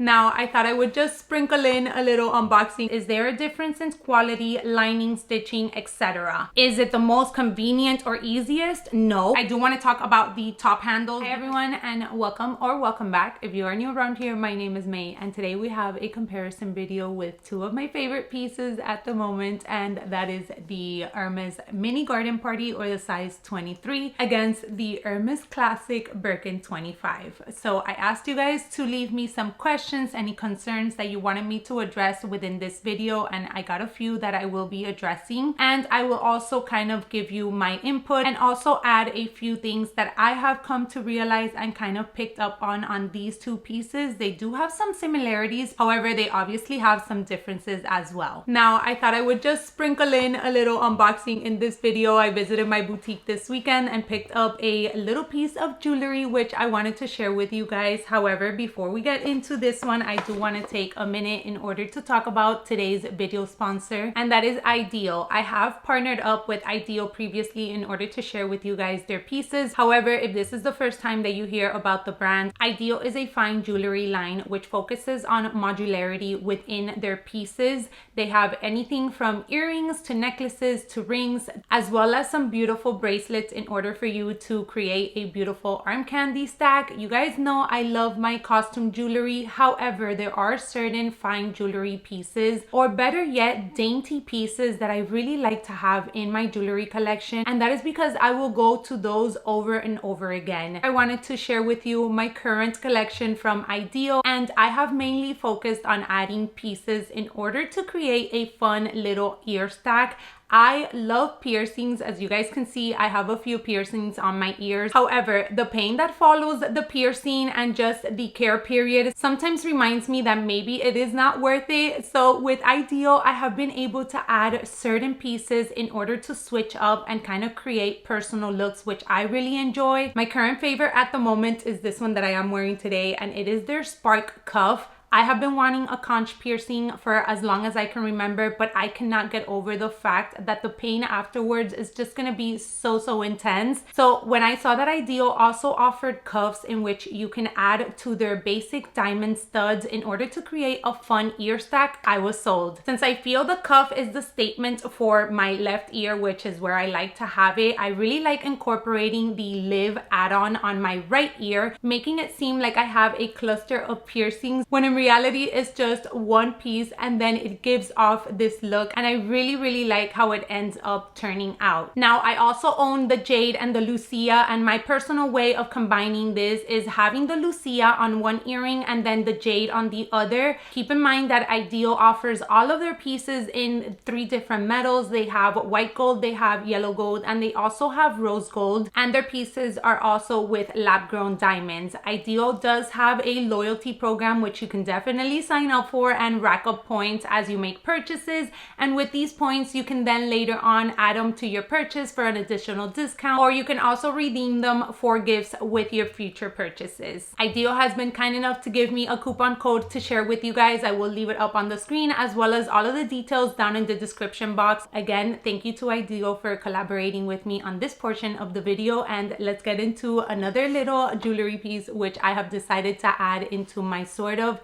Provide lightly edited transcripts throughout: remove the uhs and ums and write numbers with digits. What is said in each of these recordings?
Now, I thought I would just sprinkle in a little unboxing. Is there a difference in quality, lining, stitching, etc.? Is it the most convenient or easiest? No. I do want to talk about the top handles. Hi everyone, and welcome back. If you are new around here, my name is May, and today we have a comparison video with two of my favorite pieces at the moment, and that is the Hermes Mini Garden Party, or the size 23, against the Hermes Classic Birkin 25. So I asked you guys to leave me some questions, any concerns that you wanted me to address within this video, and I got a few that I will be addressing, and I will also kind of give you my input and also add a few things that I have come to realize and kind of picked up on these two pieces. They do have some similarities, however they obviously have some differences as well. Now, I thought I would just sprinkle in a little unboxing in this video. I visited my boutique this weekend and picked up a little piece of jewelry which I wanted to share with you guys. However, before we get into this one, I do want to take a minute in order to talk about today's video sponsor, and that is Ideal. I have partnered up with Ideal previously in order to share with you guys their pieces. However, if this is the first time that you hear about the brand, Ideal is a fine jewelry line which focuses on modularity within their pieces. They have anything from earrings to necklaces to rings, as well as some beautiful bracelets in order for you to create a beautiful arm candy stack. You guys know I love my costume jewelry. However, there are certain fine jewelry pieces, or better yet, dainty pieces that I really like to have in my jewelry collection, and that is because I will go to those over and over again. I wanted to share with you my current collection from Ideal, and I have mainly focused on adding pieces in order to create a fun little ear stack. I love piercings. As you guys can see, I have a few piercings on my ears. However, the pain that follows the piercing and just the care period sometimes reminds me that maybe it is not worth it. So with Ideal, I have been able to add certain pieces in order to switch up and kind of create personal looks, which I really enjoy. My current favorite at the moment is this one that I am wearing today, and it is their Spark Cuff. I have been wanting a conch piercing for as long as I can remember, but I cannot get over the fact that the pain afterwards is just gonna be so intense. So when I saw that Ideal also offered cuffs in which you can add to their basic diamond studs in order to create a fun ear stack, I was sold. Since I feel the cuff is the statement for my left ear, which is where I like to have it, I really like incorporating the Live add-on on my right ear, making it seem like I have a cluster of piercings, when in reality it's just one piece, and then it gives off this look, and I really like how it ends up turning out. Now, I also own the Jade and the Lucia, and my personal way of combining this is having the Lucia on one earring and then the Jade on the other. Keep in mind that Ideal offers all of their pieces in 3 different metals. They have white gold, they have yellow gold, and they also have rose gold, and their pieces are also with lab-grown diamonds. Ideal does have a loyalty program which you can definitely sign up for and rack up points as you make purchases, and with these points you can then later on add them to your purchase for an additional discount, or you can also redeem them for gifts with your future purchases. Ideal has been kind enough to give me a coupon code to share with you guys. I will leave it up on the screen, as well as all of the details down in the description box. Again, thank you to Ideal for collaborating with me on this portion of the video, and let's get into another little jewelry piece which I have decided to add into my sort of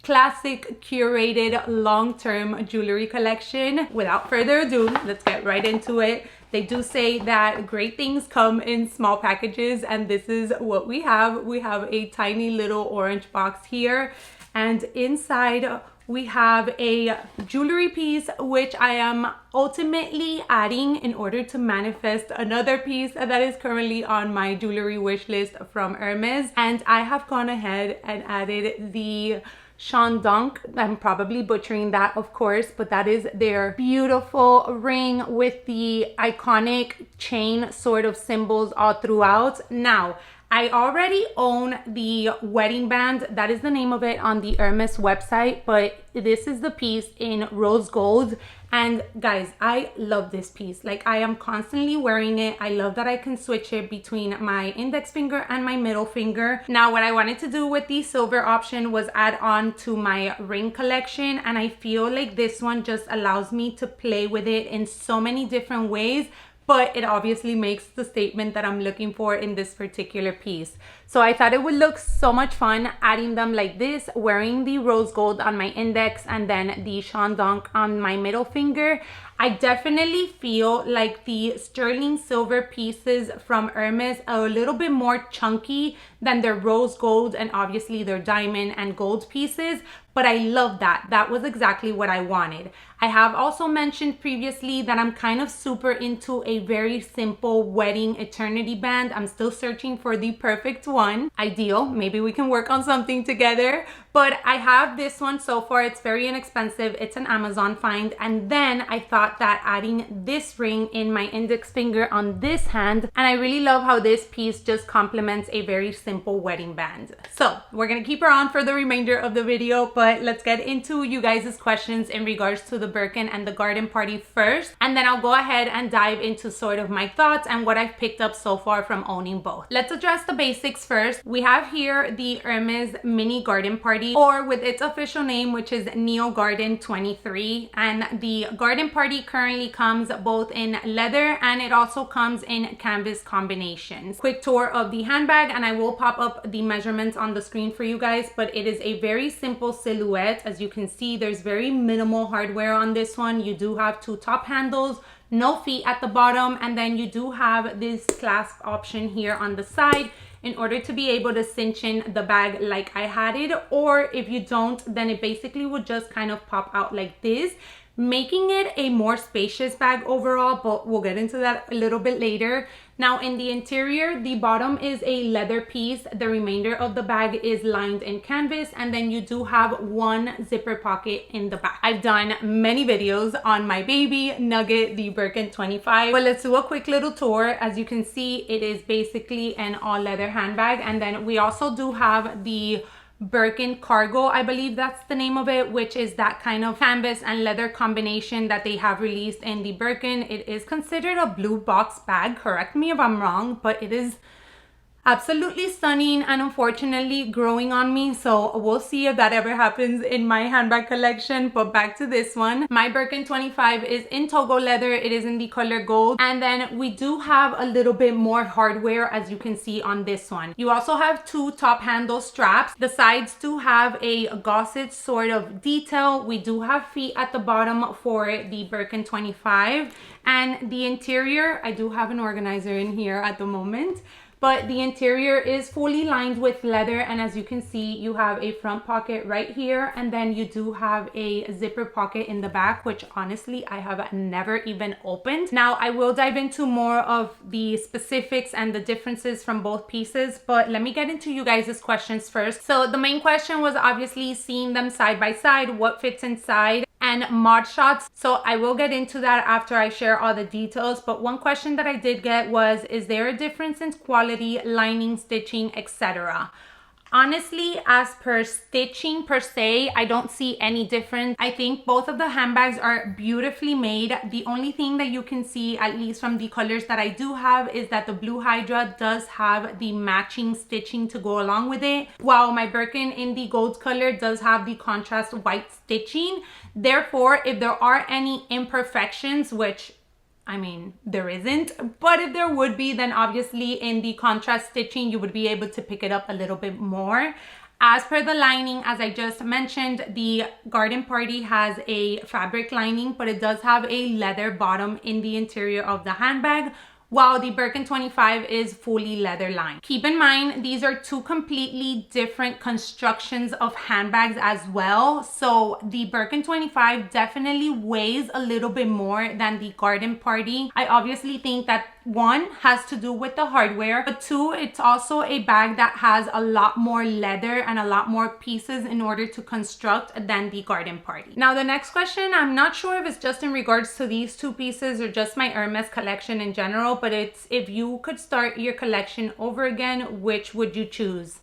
classic curated long-term jewelry collection. Without further ado, let's get right into it. They do say that great things come in small packages, and this is what we have. We have a tiny little orange box here, and inside we have a jewelry piece which I am ultimately adding in order to manifest another piece that is currently on my jewelry wish list from Hermes, and I have gone ahead and added the Chandonk. I'm probably butchering that, of course, but that is their beautiful ring with the iconic chain sort of symbols all throughout. Now, I already own the wedding band, that is the name of it on the Hermes website, but this is the piece in rose gold. And guys, I love this piece. Like, I am constantly wearing it. I love that I can switch it between my index finger and my middle finger. Now, what I wanted to do with the silver option was add on to my ring collection, and I feel like this one just allows me to play with it in so many different ways. but it obviously makes the statement that I'm looking for in this particular piece. So I thought it would look so much fun adding them like this, wearing the rose gold on my index and then the Sean Dunk on my middle finger. I definitely feel like the sterling silver pieces from Hermes are a little bit more chunky than their rose gold and obviously their diamond and gold pieces, but I love that. That was exactly what I wanted. I have also mentioned previously that I'm kind of super into a very simple wedding eternity band. I'm still searching for the perfect one. Ideal, maybe we can work on something together. But I have this one so far. It's very inexpensive. It's an Amazon find. And then I thought that adding this ring in my index finger on this hand, and I really love how this piece just complements a very simple wedding band. So we're gonna keep her on for the remainder of the video, but let's get into you guys' questions in regards to the Birkin and the garden party first. And then I'll go ahead and dive into sort of my thoughts and what I've picked up so far from owning both. Let's address the basics first. We have here the Hermes mini garden party, or with its official name, which is Neo Garden 23. And the garden party currently comes both in leather and it also comes in canvas combinations. Quick tour of the handbag, and I will pop up the measurements on the screen for you guys, but it is a very simple silhouette. As you can see, there's very minimal hardware on this one. You do have two top handles, no feet at the bottom, and then you do have this clasp option here on the side in order to be able to cinch in the bag like I had it, or if you don't, then it basically would just kind of pop out like this, making it a more spacious bag overall, but we'll get into that a little bit later. Now in the interior, the bottom is a leather piece. The remainder of the bag is lined in canvas, and then you do have one zipper pocket in the back. I've done many videos on my baby Nugget, the Birkin 25, but let's do a quick little tour. As you can see, it is basically an all leather handbag, and then we also do have the Birkin Cargo, I believe that's the name of it, which is that kind of canvas and leather combination that they have released in the Birkin. It is considered a blue box bag, correct me if I'm wrong, but it is absolutely stunning and unfortunately growing on me, so we'll see if that ever happens in my handbag collection. But back to this one, my Birkin 25 is in Togo leather. It is in the color gold, and then we do have a little bit more hardware, as you can see on this one. You also have two top handle straps. The sides do have a gusset sort of detail. We do have feet at the bottom for the Birkin 25, and the interior, I do have an organizer in here at the moment, but the interior is fully lined with leather, and as you can see, you have a front pocket right here, and then you do have a zipper pocket in the back, which honestly I have never even opened. Now I will dive into more of the specifics and the differences from both pieces, but let me get into you guys' questions first. So the main question was obviously seeing them side by side, what fits inside, and mod shots. So I will get into that after I share all the details. But one question that I did get was, is there a difference in quality, lining, stitching, etc.? Honestly, as per stitching per se, I don't see any difference. I think both of the handbags are beautifully made. The only thing that you can see, at least from the colors that I do have, is that the Blue Hydra does have the matching stitching to go along with it, while my Birkin in the gold color does have the contrast white stitching. Therefore, if there are any imperfections, which I mean, there isn't, but if there would be, then obviously in the contrast stitching, you would be able to pick it up a little bit more. As per the lining, as I just mentioned, the garden party has a fabric lining, but it does have a leather bottom in the interior of the handbag, while the Birkin 25 is fully leather lined. Keep in mind, these are two completely different constructions of handbags as well. So the Birkin 25 definitely weighs a little bit more than the garden party. I obviously think that one has to do with the hardware, but two, it's also a bag that has a lot more leather and a lot more pieces in order to construct than the garden party. Now the next question, I'm not sure if it's just in regards to these two pieces or just my Hermes collection in general, but it's, if you could start your collection over again, which would you choose?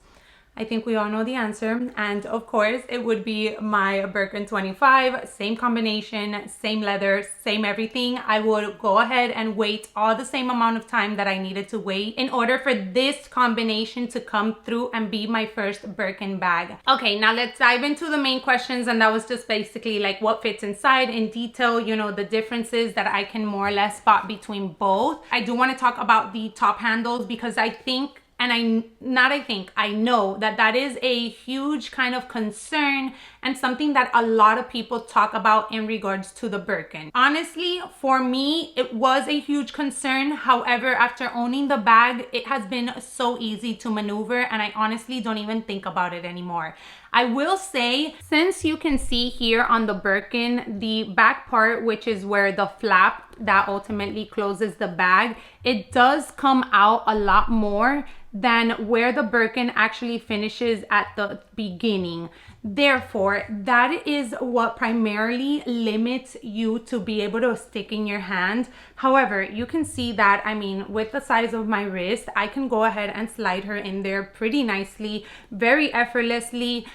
I think we all know the answer. And of course, it would be my Birkin 25, same combination, same leather, same everything. I would go ahead and wait all the same amount of time that I needed to wait in order for this combination to come through and be my first Birkin bag. Okay, now let's dive into the main questions. And that was just basically like what fits inside in detail, you know, the differences that I can more or less spot between both. I do want to talk about the top handles because I think, and I know that that is a huge kind of concern and something that a lot of people talk about in regards to the Birkin. Honestly, for me, it was a huge concern. However, after owning the bag, it has been so easy to maneuver and I honestly don't even think about it anymore. I will say, since you can see here on the Birkin, the back part, which is where the flap that ultimately closes the bag, it does come out a lot more than where the Birkin actually finishes at the beginning. Therefore, that is what primarily limits you to be able to stick in your hand. However, you can see that, I mean, with the size of my wrist, I can go ahead and slide her in there pretty nicely, very effortlessly.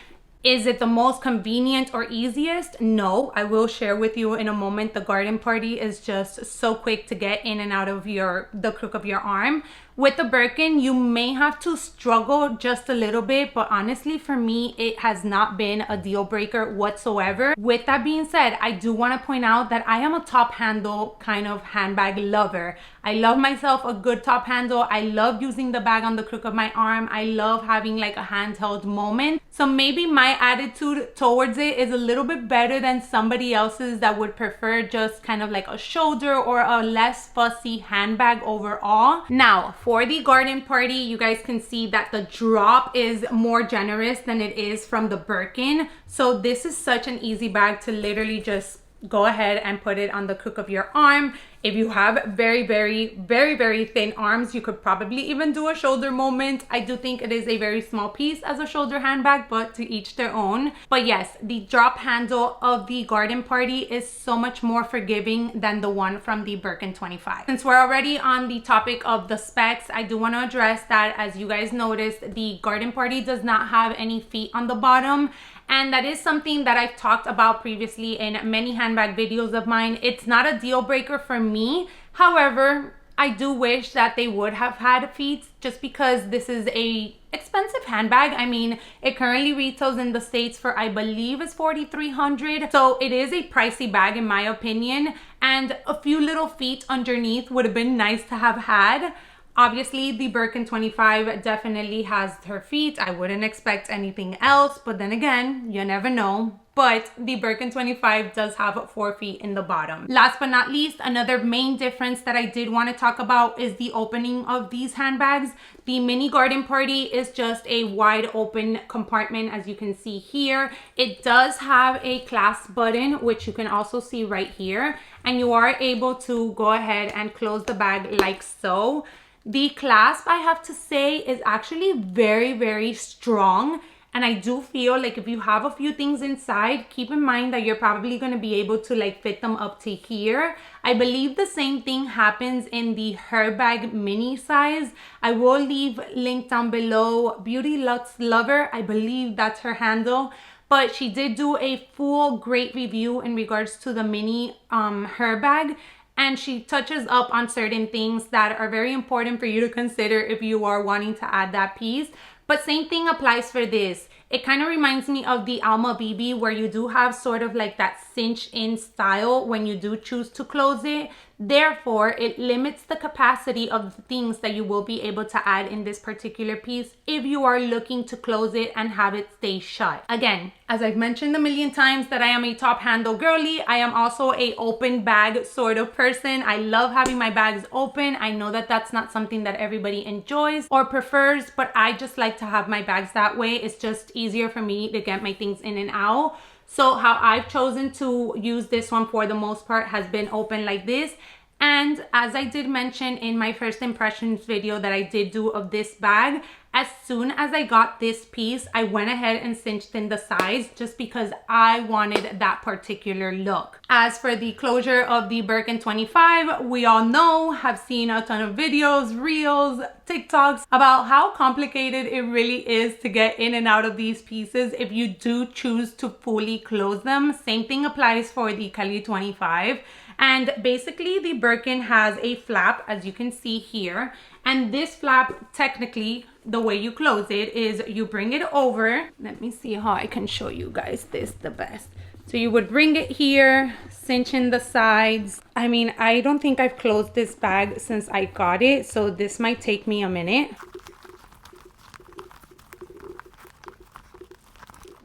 Is it the most convenient or easiest? No, I will share with you in a moment. The garden party is just so quick to get in and out of the crook of your arm. With the Birkin, you may have to struggle just a little bit, but honestly, for me, it has not been a deal breaker whatsoever. With that being said, I do want to point out that I am a top handle kind of handbag lover. I love myself a good top handle. I love using the bag on the crook of my arm. I love having like a handheld moment. So maybe my attitude towards it is a little bit better than somebody else's that would prefer just kind of like a shoulder or a less fussy handbag overall. Now, for the garden party, you guys can see that the drop is more generous than it is from the Birkin. So this is such an easy bag to literally just go ahead and put it on the crook of your arm. If you have very, very, very, very thin arms, you could probably even do a shoulder moment. I do think it is a very small piece as a shoulder handbag, but to each their own. But yes, the drop handle of the garden party is so much more forgiving than the one from the Birkin 25. Since we're already on the topic of the specs, I do want to address that, as you guys noticed, the garden party does not have any feet on the bottom. And that is something that I've talked about previously in many handbag videos of mine. It's not a deal breaker for me. However, I do wish that they would have had feet just because this is a expensive handbag. I mean, it currently retails in the States for, I believe, is $4,300. So it is a pricey bag in my opinion. And a few little feet underneath would have been nice to have had. Obviously, the Birkin 25 definitely has her feet. I wouldn't expect anything else, but then again, you never know. But the Birkin 25 does have 4 feet in the bottom. Last but not least, another main difference that I did want to talk about is the opening of these handbags. The mini garden party is just a wide open compartment, as you can see here. It does have a clasp button, which you can also see right here. And you are able to go ahead and close the bag like so. The clasp, I have to say, is actually very, very strong. And I do feel like if you have a few things inside, keep in mind that you're probably going to be able to like fit them up to here. I believe the same thing happens in the Hermes mini size. I will leave link down below. Beauty Luxe Lover, I believe that's her handle. But she did do a full great review in regards to the mini her bag. And she touches up on certain things that are very important for you to consider if you are wanting to add that piece. But same thing applies for this. It kind of reminds me of the Alma BB, where you do have sort of like that cinch in style when you do choose to close it. Therefore, it limits the capacity of the things that you will be able to add in this particular piece if you are looking to close it and have it stay shut. Again, as I've mentioned a million times that I am a top handle girly, I am also a open bag sort of person. I love having my bags open. I know that that's not something that everybody enjoys or prefers, but I just like to have my bags that way. It's just easier for me to get my things in and out. So how I've chosen to use this one for the most part has been open like this. And as I did mention in my first impressions video that I did do of this bag, As soon as I got this piece, I went ahead and cinched in the sides just because I wanted that particular look. As for the closure of the Birkin 25, we all know, have seen a ton of videos, reels, TikToks about how complicated it really is to get in and out of these pieces if you do choose to fully close them. Same thing applies for the Kelly 25. And basically the Birkin has a flap, as you can see here. And this flap, technically, the way you close it is you bring it over. Let me see how I can show you guys this the best. So you would bring it here, cinch in the sides. I mean, I don't think I've closed this bag since I got it, so this might take me a minute.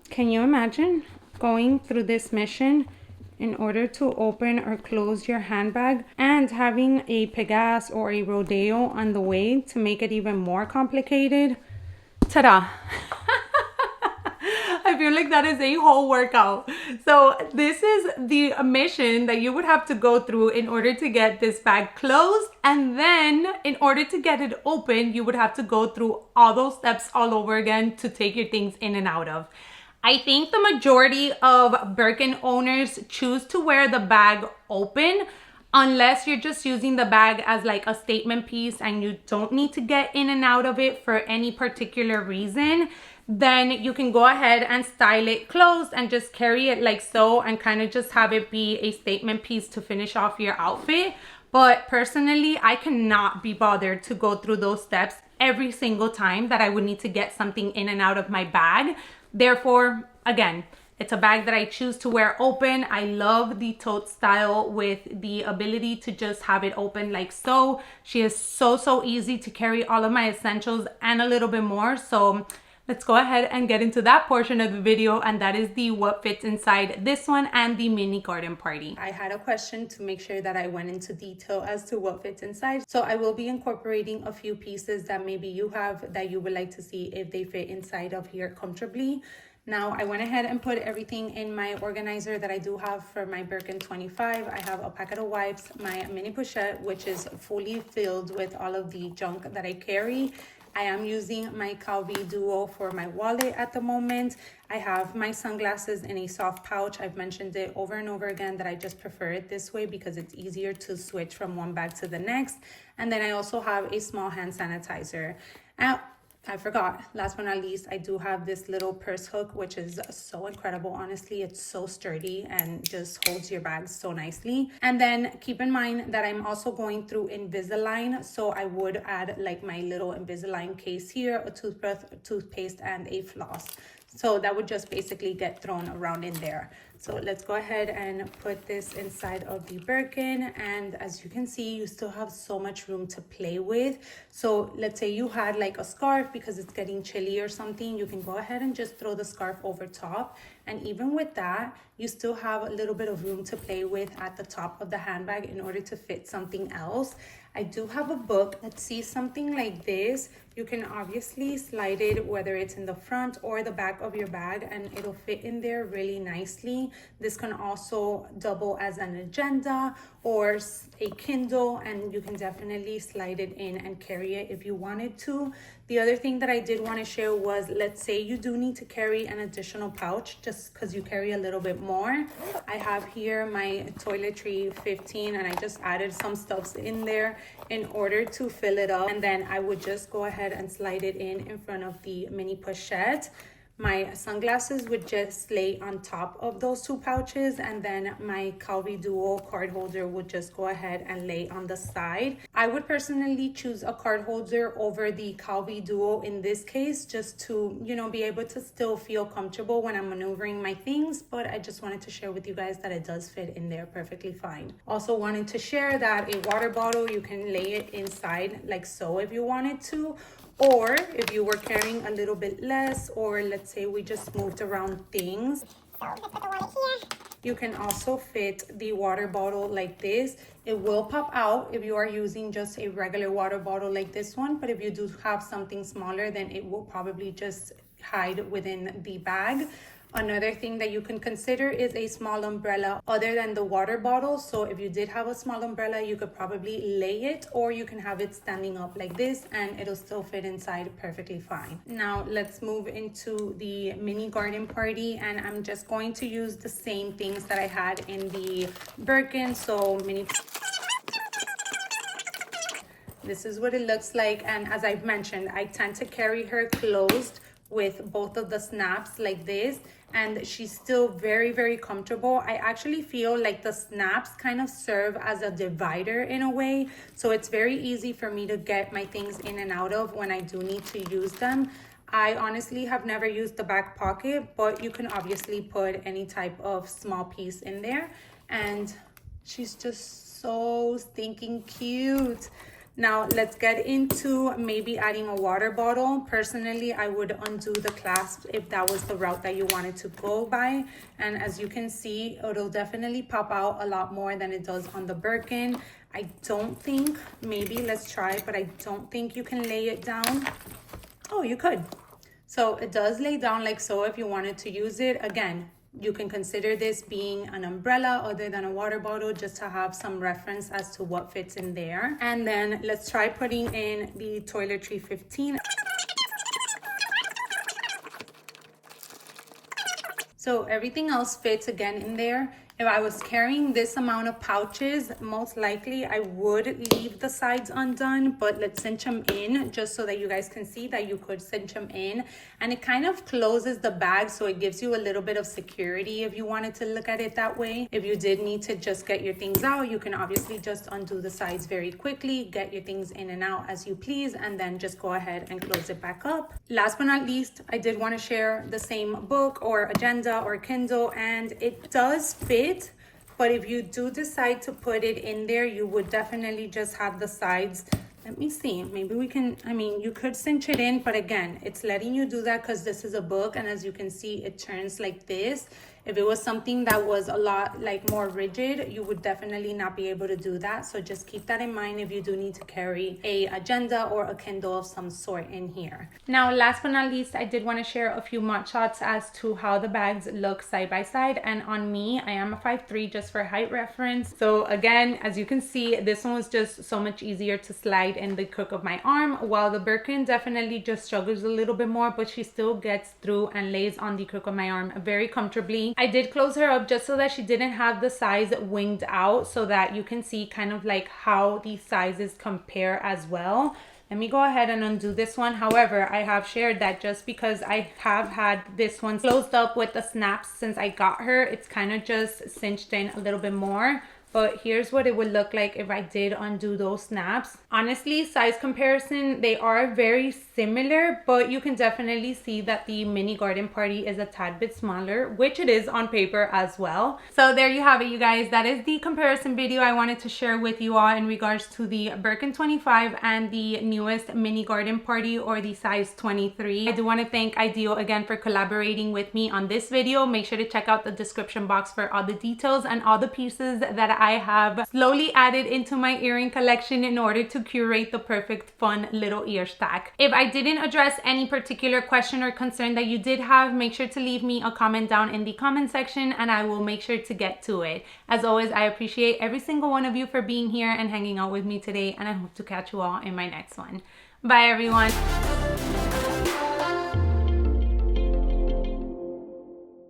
Can you imagine going through this mission in order to open or close your handbag and having a Pegasus or a Rodeo on the way to make it even more complicated? Ta-da! I feel like that is a whole workout. So this is the mission that you would have to go through in order to get this bag closed, and then in order to get it open, you would have to go through all those steps all over again to take your things in and out of. I think the majority of Birkin owners choose to wear the bag open unless you're just using the bag as like a statement piece and you don't need to get in and out of it for any particular reason. Then you can go ahead and style it closed and just carry it like so and kind of just have it be a statement piece to finish off your outfit. But personally, I cannot be bothered to go through those steps every single time that I would need to get something in and out of my bag. Therefore, again, it's a bag that I choose to wear open. I love the tote style with the ability to just have it open like so. She is so easy to carry all of my essentials and a little bit more. So let's go ahead and get into that portion of the video, and that is the what fits inside this one and the mini garden party. I had a question to make sure that I went into detail as to what fits inside. So I will be incorporating a few pieces that maybe you have that you would like to see if they fit inside of here comfortably. Now I went ahead and put everything in my organizer that I do have for my Birkin 25. I have a packet of wipes, my mini pochette, which is fully filled with all of the junk that I carry. I am using my Calvi Duo for my wallet at the moment. I have my sunglasses in a soft pouch. I've mentioned it over and over again that I just prefer it this way because it's easier to switch from one bag to the next. And then I also have a small hand sanitizer. Now, I forgot, last but not least, I do have this little purse hook, which is so incredible. Honestly, it's so sturdy and just holds your bag so nicely. And then keep in mind that I'm also going through Invisalign. So I would add like my little Invisalign case here, a toothbrush, a toothpaste, and a floss. So that would just basically get thrown around in there. So let's go ahead and put this inside of the Birkin. And as you can see, you still have so much room to play with. So let's say you had like a scarf because it's getting chilly or something. You can go ahead and just throw the scarf over top. And even with that, you still have a little bit of room to play with at the top of the handbag in order to fit something else. I do have a book that sees something like this. You can obviously slide it, whether it's in the front or the back of your bag, and it'll fit in there really nicely. This can also double as an agenda or a Kindle, and you can definitely slide it in and carry it if you wanted to. The other thing that I did want to share was, let's say you do need to carry an additional pouch just because you carry a little bit more. I have here my toiletry 15, and I just added some stuffs in there in order to fill it up. And then I would just go ahead and slide it in front of the mini pochette. My sunglasses would just lay on top of those two pouches, and then my Calvi Duo card holder would just go ahead and lay on the side. I would personally choose a card holder over the Calvi Duo in this case, just to, you know, be able to still feel comfortable when I'm maneuvering my things. But I just wanted to share with you guys that it does fit in there perfectly fine. Also wanted to share that a water bottle, you can lay it inside like so if you wanted to. Or if you were carrying a little bit less, or let's say we just moved around things, you can also fit the water bottle like this. It will pop out if you are using just a regular water bottle like this one, but if you do have something smaller, then it will probably just hide within the bag. Another thing that you can consider is a small umbrella other than the water bottle. So if you did have a small umbrella, you could probably lay it, or you can have it standing up like this and it'll still fit inside perfectly fine. Now let's move into the mini garden party, and I'm just going to use the same things that I had in the Birkin. So this is what it looks like, and as I've mentioned, I tend to carry her closed with both of the snaps like this, and she's still very, very comfortable. I actually feel like the snaps kind of serve as a divider in a way, so it's very easy for me to get my things in and out of when I do need to use them. I honestly have never used the back pocket, but you can obviously put any type of small piece in there, and she's just so stinking cute. Now let's get into maybe adding a water bottle. Personally, I would undo the clasp if that was the route that you wanted to go by. And as you can see, it'll definitely pop out a lot more than it does on the Birkin. I don't think, maybe let's try, but I don't think you can lay it down. Oh, you could. So it does lay down like so if you wanted to use it. Again, you can consider this being an umbrella other than a water bottle, just to have some reference as to what fits in there. And then let's try putting in the toiletry 15. So everything else fits again in there. If I was carrying this amount of pouches, most likely I would leave the sides undone, but let's cinch them in just so that you guys can see that you could cinch them in. And it kind of closes the bag, so it gives you a little bit of security if you wanted to look at it that way. If you did need to just get your things out, you can obviously just undo the sides very quickly, get your things in and out as you please, and then just go ahead and close it back up. Last but not least, I did want to share the same book or agenda or Kindle, and it does fit. But if you do decide to put it in there, you would definitely just have the sides. Let me see, maybe we can, I mean, you could cinch it in, but again, it's letting you do that because this is a book, and as you can see, it turns like this. If it was something that was a lot like more rigid, you would definitely not be able to do that. So just keep that in mind if you do need to carry a agenda or a Kindle of some sort in here. Now, last but not least, I did want to share a few mug shots as to how the bags look side by side. And on me, I am a 5'3", just for height reference. So again, as you can see, this one was just so much easier to slide in the crook of my arm, while the Birkin definitely just struggles a little bit more, but she still gets through and lays on the crook of my arm very comfortably. I did close her up just so that she didn't have the size winged out, so that you can see kind of like how these sizes compare as well. Let me go ahead and undo this one. However, I have shared that just because I have had this one closed up with the snaps since I got her, it's kind of just cinched in a little bit more. But here's what it would look like if I did undo those snaps. Honestly, size comparison, they are very similar, but you can definitely see that the mini garden party is a tad bit smaller, which it is on paper as well. So there you have it, you guys. That is the comparison video I wanted to share with you all in regards to the Birkin 25 and the newest mini garden party, or the size 23. I do want to thank Ideal again for collaborating with me on this video. Make sure to check out the description box for all the details and all the pieces that I have slowly added into my earring collection in order to curate the perfect fun little ear stack. If I didn't address any particular question or concern that you did have, make sure to leave me a comment down in the comment section and I will make sure to get to it. As always, I appreciate every single one of you for being here and hanging out with me today, and I hope to catch you all in my next one. Bye everyone.